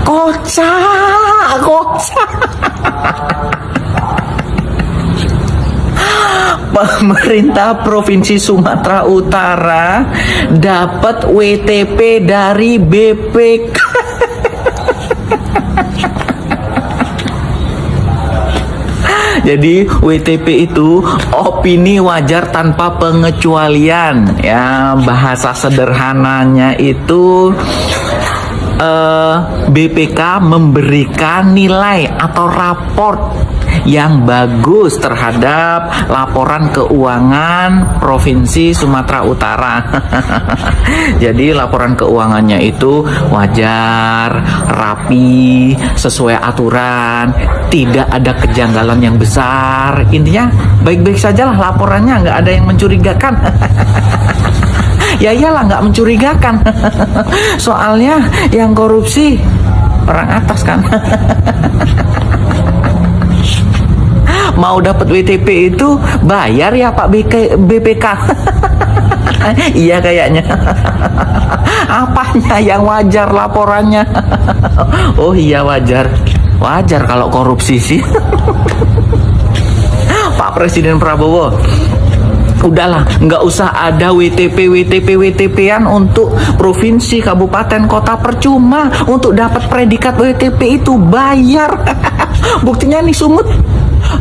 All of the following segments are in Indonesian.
Kocak. Pemerintah Provinsi Sumatera Utara dapat WTP dari BPK. Jadi WTP itu opini wajar tanpa pengecualian. Ya, bahasa sederhananya itu BPK memberikan nilai atau raport yang bagus terhadap laporan keuangan Provinsi Sumatera Utara. Jadi laporan keuangannya itu wajar, rapi, sesuai aturan, tidak ada kejanggalan yang besar. Intinya baik-baik sajalah laporannya, nggak ada yang mencurigakan. Ya iyalah, nggak mencurigakan. Soalnya yang korupsi orang atas kan. Mau dapat WTP itu bayar ya Pak BPK. Iya kayaknya. Apanya yang wajar laporannya? Oh iya wajar. Wajar kalau korupsi sih. Pak Presiden Prabowo, udahlah, nggak usah ada WTP-an untuk provinsi, kabupaten, kota, percuma. Untuk dapat predikat WTP itu bayar. Buktinya nih Sumut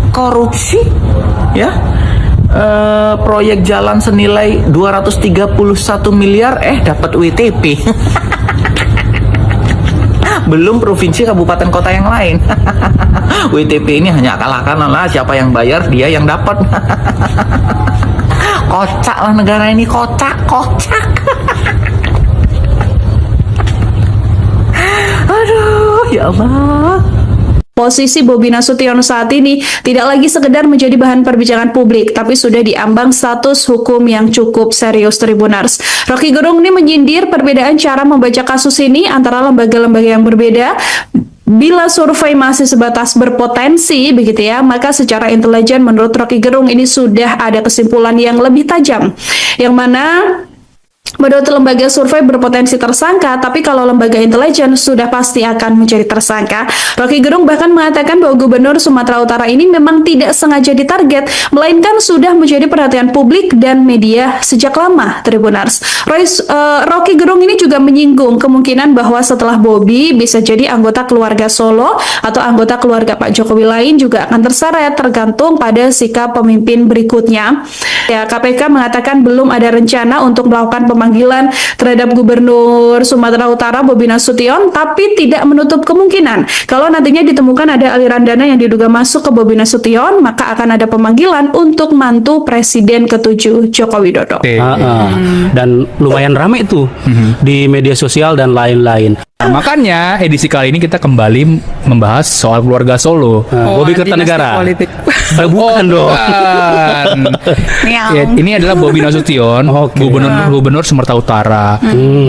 korupsi, ya. Proyek jalan senilai 231 miliar, dapat WTP. Belum provinsi, kabupaten, kota yang lain. WTP ini hanya kalahkan lah, siapa yang bayar dia yang dapat. Kocak lah negara ini, kocak. Aduh, ya Allah. Posisi Bobi Nasution saat ini tidak lagi sekedar menjadi bahan perbincangan publik, tapi sudah diambang status hukum yang cukup serius, Tribuners. Rocky Gerung ini menyindir perbedaan cara membaca kasus ini antara lembaga-lembaga yang berbeda. Bila survei masih sebatas berpotensi, begitu ya, maka secara intelijen menurut Rocky Gerung ini sudah ada kesimpulan yang lebih tajam, yang mana menurut lembaga survei berpotensi tersangka, tapi kalau lembaga intelijen sudah pasti akan menjadi tersangka. Rocky Gerung bahkan mengatakan bahwa Gubernur Sumatera Utara ini memang tidak sengaja ditarget, melainkan sudah menjadi perhatian publik dan media sejak lama, Tribuners. Rocky Gerung ini juga menyinggung kemungkinan bahwa setelah Bobi bisa jadi anggota keluarga Solo atau anggota keluarga Pak Jokowi lain juga akan terseret, tergantung pada sikap pemimpin berikutnya. Ya, KPK mengatakan belum ada rencana untuk melakukan pemanggilan terhadap Gubernur Sumatera Utara Bobi Nasution, tapi tidak menutup kemungkinan kalau nantinya ditemukan ada aliran dana yang diduga masuk ke Bobi Nasution, maka akan ada pemanggilan untuk mantu Presiden ke-7 Joko Widodo. Dan lumayan ramai itu di media sosial dan lain-lain. Nah, makanya edisi kali ini kita kembali membahas soal keluarga Solo. Bobi Kertanegara. Bukan dong. Ya, ini adalah Bobi Nasution, gubernur Sumatera Utara.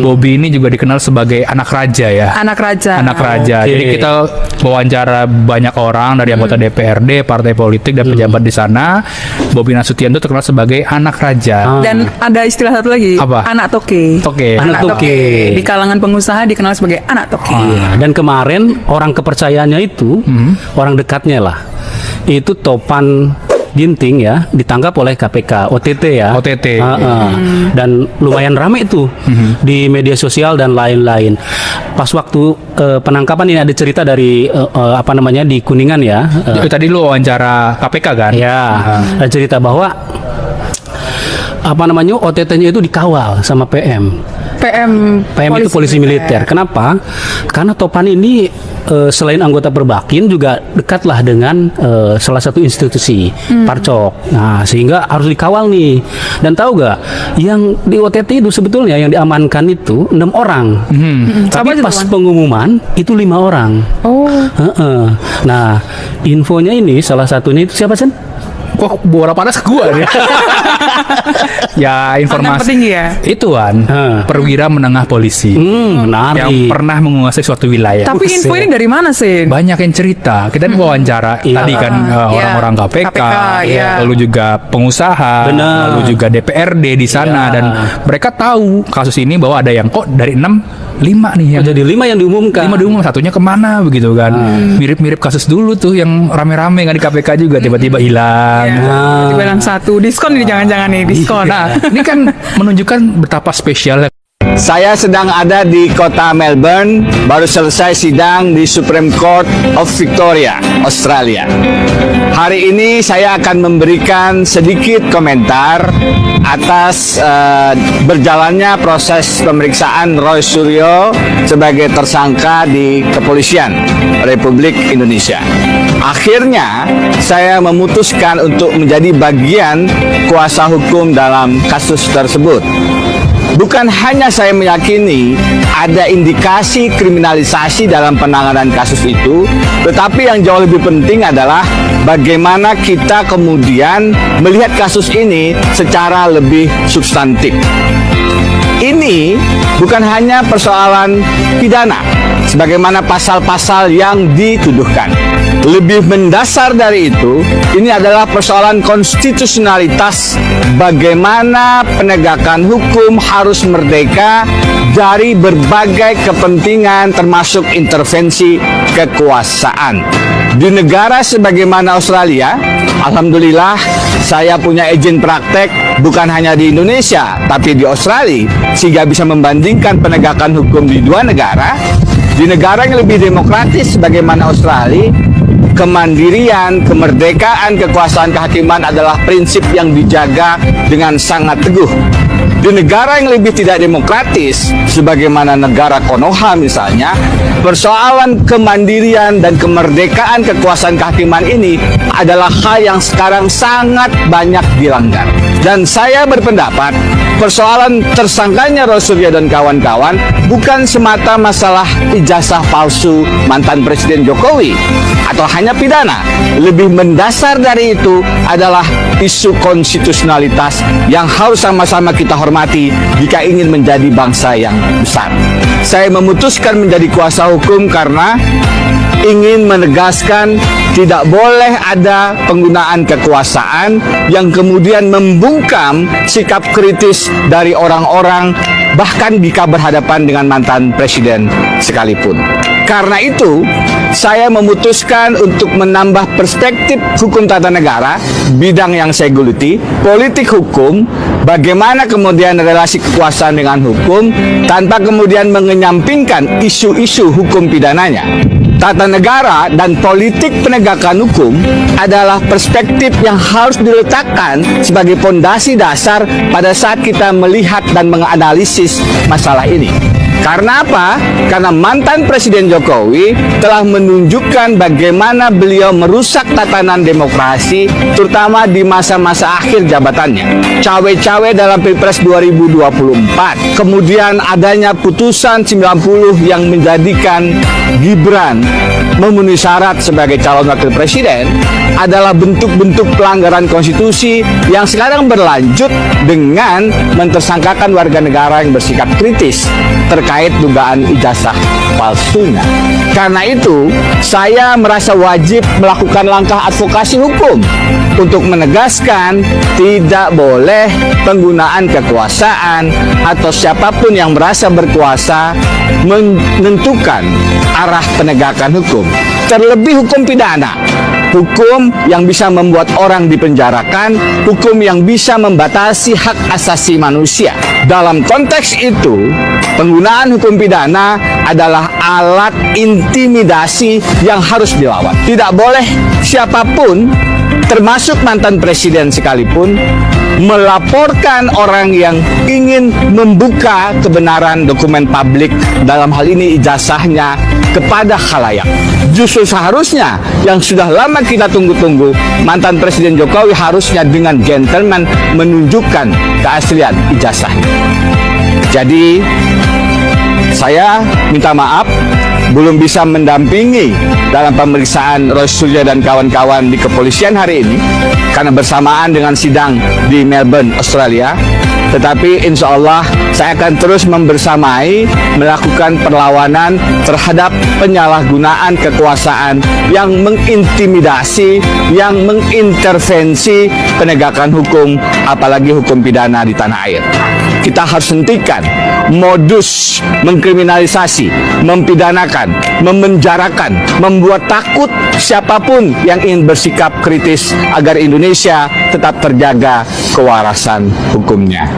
Bobi ini juga dikenal sebagai anak raja ya. Anak raja. Jadi kita wawancara banyak orang dari anggota DPRD, partai politik dan pejabat di sana. Bobi Nasution itu terkenal sebagai anak raja. Dan ada istilah satu lagi. Apa? Anak toke. Anak toke. Di kalangan pengusaha dikenal sebagai anak toke. Dan kemarin orang kepercayaannya itu, orang dekatnya lah, itu Topan Ginting ya, ditangkap oleh KPK, OTT ya. Dan lumayan ramai itu di media sosial dan lain-lain. Pas waktu penangkapan ini ada cerita dari di Kuningan ya. Tadi lu wawancara KPK kan? Ya, ada cerita bahwa OTT-nya itu dikawal sama PM itu polisi militer. Kenapa? Karena Topan ini selain anggota Perbakin juga dekatlah dengan salah satu institusi Parcok. Nah, sehingga harus dikawal nih. Dan tahu gak, yang di OTT itu sebetulnya yang diamankan itu 6 orang. Tapi pas pengumuman itu 5 orang. Nah, infonya ini salah satunya itu siapa Sen? Kok bola panas gua nih. Ya, informasi petinggi ya. Ituan perwira menengah polisi yang pernah menguasai suatu wilayah. Tapi info ini dari mana sih? Banyak yang cerita. Kita wawancara tadi kan orang-orang KPK, lalu juga pengusaha, lalu juga DPRD di sana, dan mereka tahu kasus ini bahwa ada yang kok dari 6 5 nih yang Jadi 5 yang diumumkan. 5 diumum, satunya kemana begitu kan. Mirip-mirip kasus dulu tuh yang rame-rame kan di KPK juga tiba-tiba hilang. Tiba bilang satu diskon ini jangan-jangan nih diskon. Nah, ini kan menunjukkan betapa spesialnya. Saya sedang ada di kota Melbourne, baru selesai sidang di Supreme Court of Victoria, Australia. Hari ini saya akan memberikan sedikit komentar atas berjalannya proses pemeriksaan Roy Suryo sebagai tersangka di Kepolisian Republik Indonesia. Akhirnya, saya memutuskan untuk menjadi bagian kuasa hukum dalam kasus tersebut. Bukan hanya saya meyakini ada indikasi kriminalisasi dalam penanganan kasus itu, tetapi yang jauh lebih penting adalah bagaimana kita kemudian melihat kasus ini secara lebih substantif. Ini bukan hanya persoalan pidana, sebagaimana pasal-pasal yang dituduhkan. Lebih mendasar dari itu, ini adalah persoalan konstitusionalitas, bagaimana penegakan hukum harus merdeka dari berbagai kepentingan termasuk intervensi kekuasaan. Di negara sebagaimana Australia, alhamdulillah saya punya izin praktek bukan hanya di Indonesia, tapi di Australia, sehingga bisa membandingkan penegakan hukum di dua negara. Di negara yang lebih demokratis sebagaimana Australia, kemandirian, kemerdekaan, kekuasaan kehakiman adalah prinsip yang dijaga dengan sangat teguh. Di negara yang lebih tidak demokratis, sebagaimana negara Konoha misalnya, persoalan kemandirian dan kemerdekaan kekuasaan kehakiman ini adalah hal yang sekarang sangat banyak dilanggar. Dan saya berpendapat, persoalan tersangkanya Roy Suryo dan kawan-kawan bukan semata masalah ijazah palsu mantan Presiden Jokowi atau hanya pidana. Lebih mendasar dari itu adalah isu konstitusionalitas yang harus sama-sama kita hormati jika ingin menjadi bangsa yang besar. Saya memutuskan menjadi kuasa hukum karena ingin menegaskan tidak boleh ada penggunaan kekuasaan yang kemudian membungkam sikap kritis dari orang-orang bahkan jika berhadapan dengan mantan presiden sekalipun. Karena itu, saya memutuskan untuk menambah perspektif hukum tata negara, bidang yang saya geluti, politik hukum, bagaimana kemudian relasi kekuasaan dengan hukum, tanpa kemudian mengenyampingkan isu-isu hukum pidananya. Tata negara dan politik penegakan hukum adalah perspektif yang harus diletakkan sebagai fondasi dasar pada saat kita melihat dan menganalisis masalah ini. Karena apa? Karena mantan Presiden Jokowi telah menunjukkan bagaimana beliau merusak tatanan demokrasi, terutama di masa-masa akhir jabatannya. Cawe-cawe dalam Pilpres 2024, kemudian adanya putusan 90 yang menjadikan Gibran memenuhi syarat sebagai calon wakil presiden adalah bentuk-bentuk pelanggaran konstitusi yang sekarang berlanjut dengan mentersangkakan warga negara yang bersikap kritis terkait dugaan ijazah palsunya. Karena itu, saya merasa wajib melakukan langkah advokasi hukum untuk menegaskan tidak boleh penggunaan kekuasaan atau siapapun yang merasa berkuasa menentukan arah penegakan hukum. Terlebih hukum pidana, hukum yang bisa membuat orang dipenjarakan, hukum yang bisa membatasi hak asasi manusia. Dalam konteks itu, penggunaan hukum pidana adalah alat intimidasi yang harus dilawan. Tidak boleh siapapun, termasuk mantan presiden sekalipun, melaporkan orang yang ingin membuka kebenaran dokumen publik, dalam hal ini ijazahnya, kepada khalayak. Justru seharusnya yang sudah lama kita tunggu-tunggu, mantan Presiden Jokowi harusnya dengan gentleman menunjukkan keaslian ijazahnya. Jadi saya minta maaf belum bisa mendampingi dalam pemeriksaan Roy Suryo dan kawan-kawan di kepolisian hari ini karena bersamaan dengan sidang di Melbourne, Australia. Tetapi insya Allah saya akan terus membersamai melakukan perlawanan terhadap penyalahgunaan kekuasaan yang mengintimidasi, yang mengintervensi penegakan hukum, apalagi hukum pidana di tanah air. kita harus hentikan modus mengkriminalisasi, mempidanakan, memenjarakan, membuat takut siapapun yang ingin bersikap kritis agar Indonesia tetap terjaga kewarasan hukumnya.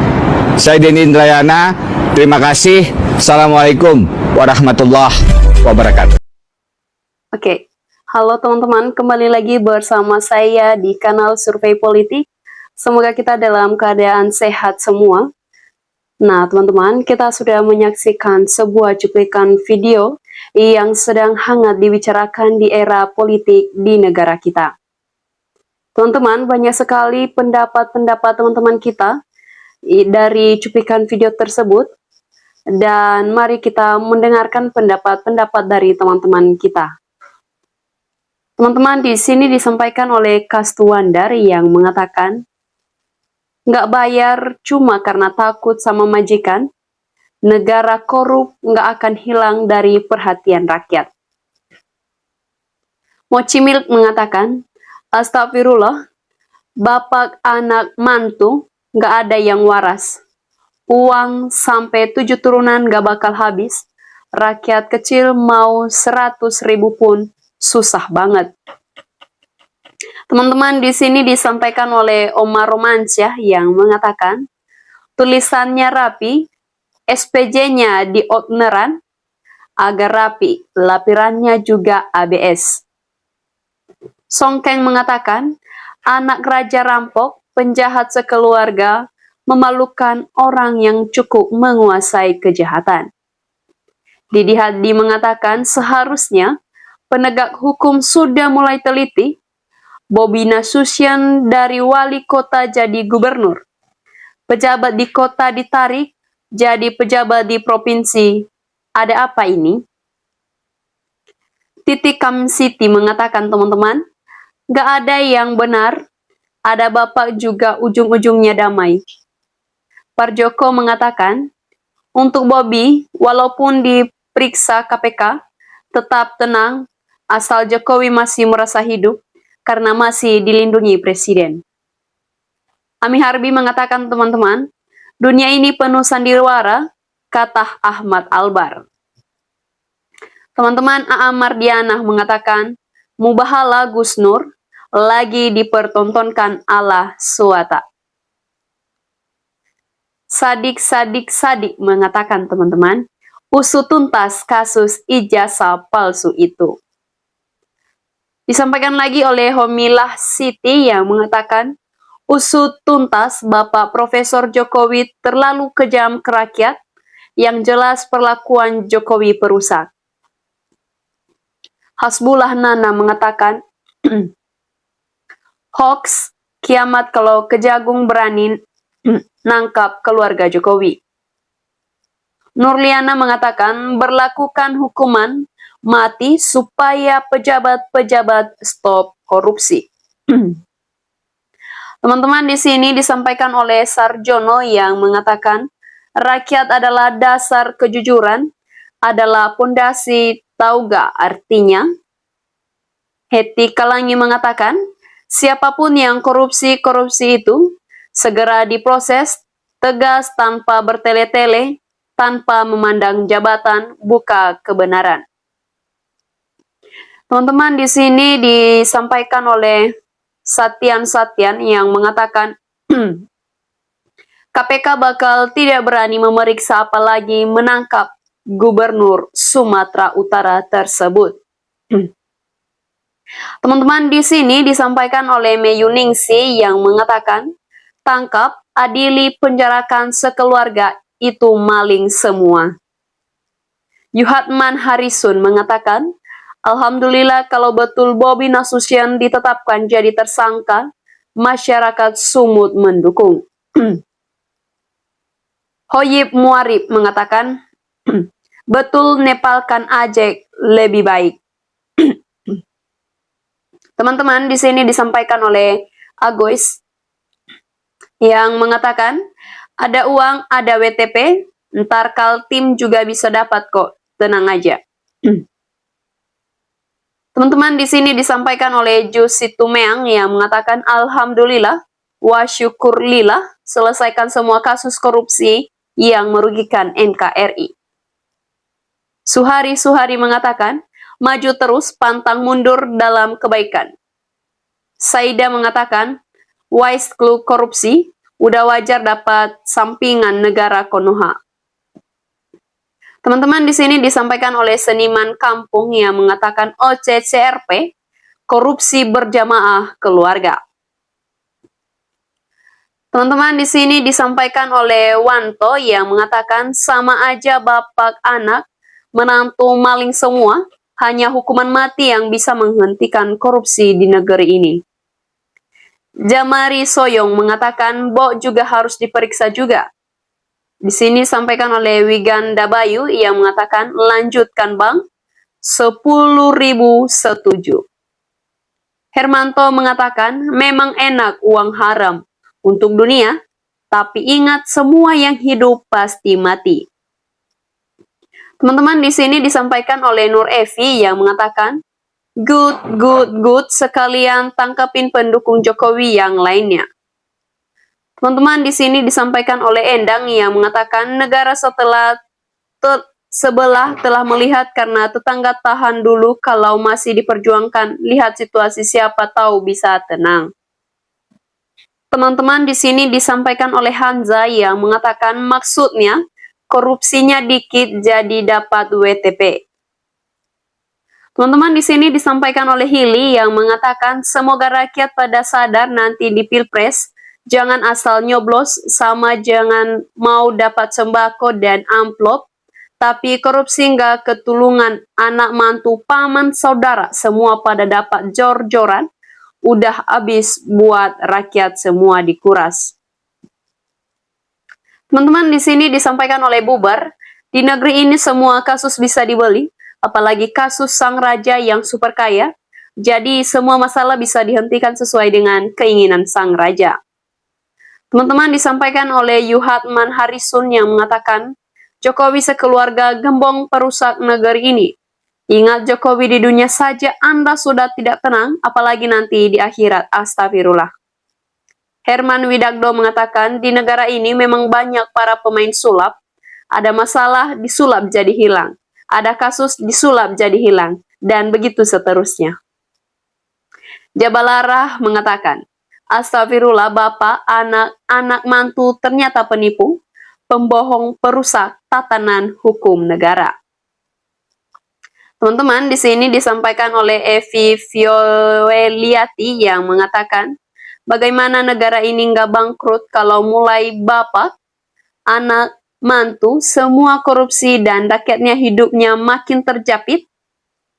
Saya Denny Indrayana, terima kasih. Assalamualaikum warahmatullahi wabarakatuh. Oke, halo teman-teman, kembali lagi bersama saya di kanal Survei Politik. Semoga kita dalam keadaan sehat semua. Nah, teman-teman, kita sudah menyaksikan sebuah cuplikan video yang sedang hangat dibicarakan di era politik di negara kita. Teman-teman, banyak sekali pendapat-pendapat teman-teman kita dari cuplikan video tersebut. Dan mari kita mendengarkan pendapat-pendapat dari teman-teman kita. Teman-teman, di sini disampaikan oleh Kastuandar yang mengatakan, nggak bayar cuma karena takut sama majikan, negara korup nggak akan hilang dari perhatian rakyat. Mochimilk mengatakan, astagfirullah, bapak anak mantu nggak ada yang waras. Uang sampai 7 turunan nggak bakal habis. Rakyat kecil mau 100.000 pun susah banget. Teman-teman, di sini disampaikan oleh Omar Romansyah yang mengatakan, tulisannya rapi, SPJ-nya di outneran, agar rapi, lapirannya juga ABS. Songkeng mengatakan, anak raja rampok, penjahat sekeluarga, memalukan orang yang cukup menguasai kejahatan. Didi Hadi mengatakan, seharusnya penegak hukum sudah mulai teliti. Bobi Nasution dari wali kota jadi gubernur. Pejabat di kota ditarik jadi pejabat di provinsi. Ada apa ini? Titi Kam Siti mengatakan, teman-teman, gak ada yang benar. Ada bapak juga ujung-ujungnya damai. Parjoko mengatakan, untuk Bobi, walaupun diperiksa KPK, tetap tenang, asal Jokowi masih merasa hidup, karena masih dilindungi Presiden. Ami Harbi mengatakan, teman-teman, dunia ini penuh sandiwara, kata Ahmad Albar. Teman-teman, A.A. Mardianah mengatakan, Mubahala Gus Nur lagi dipertontonkan Allah Swata. Sadik mengatakan, teman-teman, usut tuntas kasus ijazah palsu itu. Disampaikan lagi oleh Homilah Siti yang mengatakan, usut tuntas Bapak Profesor Jokowi terlalu kejam ke rakyat, yang jelas perlakuan Jokowi perusak. Hasbullah Nana mengatakan, hoax, kiamat kalau Kejagung berani nangkap keluarga Jokowi. Nurliana mengatakan, berlakukan hukuman mati supaya pejabat-pejabat stop korupsi. Teman-teman, di sini disampaikan oleh Sarjono yang mengatakan, rakyat adalah dasar kejujuran, adalah pondasi, tahu gak artinya? Heti Kalangi mengatakan, siapapun yang korupsi itu segera diproses, tegas tanpa bertele-tele, tanpa memandang jabatan, buka kebenaran. Teman-teman, di sini disampaikan oleh Satyan yang mengatakan, KPK bakal tidak berani memeriksa apalagi menangkap Gubernur Sumatera Utara tersebut. Teman-teman, di sini disampaikan oleh Meyuningsi yang mengatakan, tangkap, adili, penjarakan sekeluarga, itu maling semua. Yuhatman Harisun mengatakan, alhamdulillah kalau betul Bobi Nasution ditetapkan jadi tersangka, masyarakat Sumut mendukung. Hoyib Muarib mengatakan, betul nepalkan Ajek lebih baik. Teman-teman, di sini disampaikan oleh Agois yang mengatakan, ada uang, ada WTP, ntar Kaltim juga bisa dapat kok, tenang aja. Teman-teman, di sini disampaikan oleh Jusi Tumeang yang mengatakan, alhamdulillah, wa syukurlillah, selesaikan semua kasus korupsi yang merugikan NKRI. Suhari mengatakan, maju terus pantang mundur dalam kebaikan. Saida mengatakan, wise clue korupsi, udah wajar dapat sampingan negara Konoha. Teman-teman, di sini disampaikan oleh seniman kampung yang mengatakan OCCRP, korupsi berjamaah keluarga. Teman-teman, di sini disampaikan oleh Wanto yang mengatakan sama aja bapak anak, menantu maling semua, hanya hukuman mati yang bisa menghentikan korupsi di negeri ini. Jamari Soyong mengatakan Bo juga harus diperiksa juga. Di sini disampaikan oleh Wiganda Bayu yang mengatakan lanjutkan bang, 10.000 setuju. Hermanto mengatakan memang enak uang haram untuk dunia, tapi ingat semua yang hidup pasti mati. Teman-teman, di sini disampaikan oleh Nur Evi yang mengatakan good sekalian tangkapin pendukung Jokowi yang lainnya. Teman-teman, di sini disampaikan oleh Endang yang mengatakan negara sebelah telah melihat karena tetangga tahan dulu kalau masih diperjuangkan, lihat situasi siapa tahu bisa tenang. Teman-teman, di sini disampaikan oleh Hanza yang mengatakan maksudnya korupsinya dikit jadi dapat WTP. Teman-teman, di sini disampaikan oleh Hili yang mengatakan semoga rakyat pada sadar nanti di Pilpres jangan asal nyoblos, sama jangan mau dapat sembako dan amplop, tapi korupsi nggak ketulungan, anak mantu paman saudara semua pada dapat jor-joran, udah habis buat rakyat semua dikuras. Teman-teman, di sini disampaikan oleh Bubar, di negeri ini semua kasus bisa dibeli, apalagi kasus sang raja yang super kaya, jadi semua masalah bisa dihentikan sesuai dengan keinginan sang raja. Teman-teman, disampaikan oleh Yuhatman Harisun yang mengatakan, Jokowi sekeluarga gembong perusak negeri ini. Ingat Jokowi di dunia saja Anda sudah tidak tenang, apalagi nanti di akhirat, astagfirullah. Herman Widagdo mengatakan, di negara ini memang banyak para pemain sulap, ada masalah disulap jadi hilang, ada kasus disulap jadi hilang, dan begitu seterusnya. Jabalarah mengatakan, astagfirullah bapak, anak mantu ternyata penipu, pembohong, perusak tatanan hukum negara. Teman-teman, di sini disampaikan oleh Evi Violiati yang mengatakan, bagaimana negara ini nggak bangkrut kalau mulai bapak, anak, mantu, semua korupsi dan rakyatnya hidupnya makin terjepit.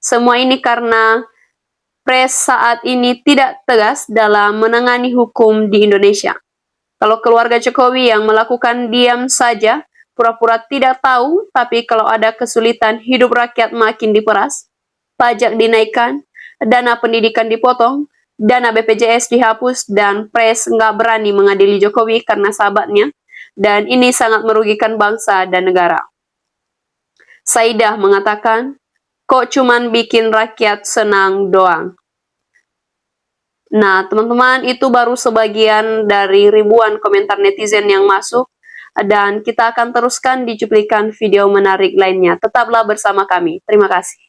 Semua ini karena pres saat ini tidak tegas dalam menangani hukum di Indonesia. Kalau keluarga Jokowi yang melakukan diam saja, pura-pura tidak tahu, tapi kalau ada kesulitan hidup rakyat makin diperas, pajak dinaikkan, dana pendidikan dipotong, dana BPJS dihapus, dan pres nggak berani mengadili Jokowi karena sahabatnya, dan ini sangat merugikan bangsa dan negara. Saidah mengatakan, kok cuman bikin rakyat senang doang. Nah, teman-teman, itu baru sebagian dari ribuan komentar netizen yang masuk, dan kita akan teruskan di cuplikan video menarik lainnya. Tetaplah bersama kami. Terima kasih.